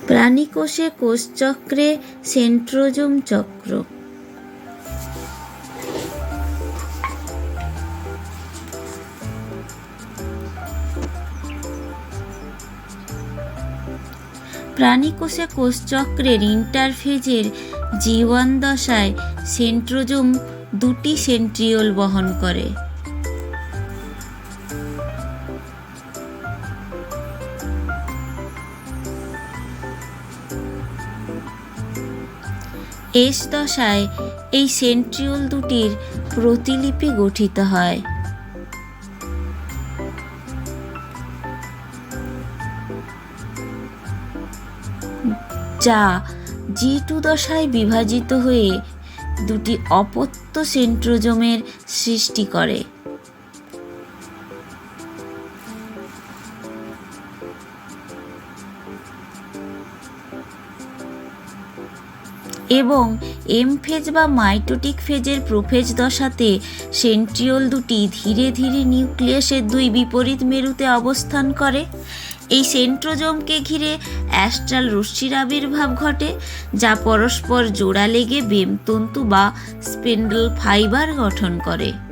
প্রাণীকোষে কোষচক্রে centrosome চক্র। প্রাণীকোষে কোষচক্রের ইন্টারফেজের G1 দশায় centrosome দুটি সেন্ট্রিওল বহন করে। S দশায় এই সেন্ট্রিওল দুটির প্রতিলিপি গঠিত হয়। যা G2 দশায় বিভাজিত হয়ে দুটি অপত্য সেন্ট্রোজোমের সৃষ্টি করে। এবং এম ফেজ বা মাইটোটিক ফেজের প্রোফেজ দশাতে সেন্ট্রিওল দুটি ধীরে ধীরে নিউক্লিয়াসের দুই বিপরীত মেরুতে অবস্থান করে। এই সেন্ট্রোজোমকে ঘিরে অ্যাস্ট্রাল রশ্মির আবির্ভাব ঘটে, যা পরস্পর জোড়া লেগে বেমতন্তু বা স্পিন্ডল ফাইবার গঠন করে।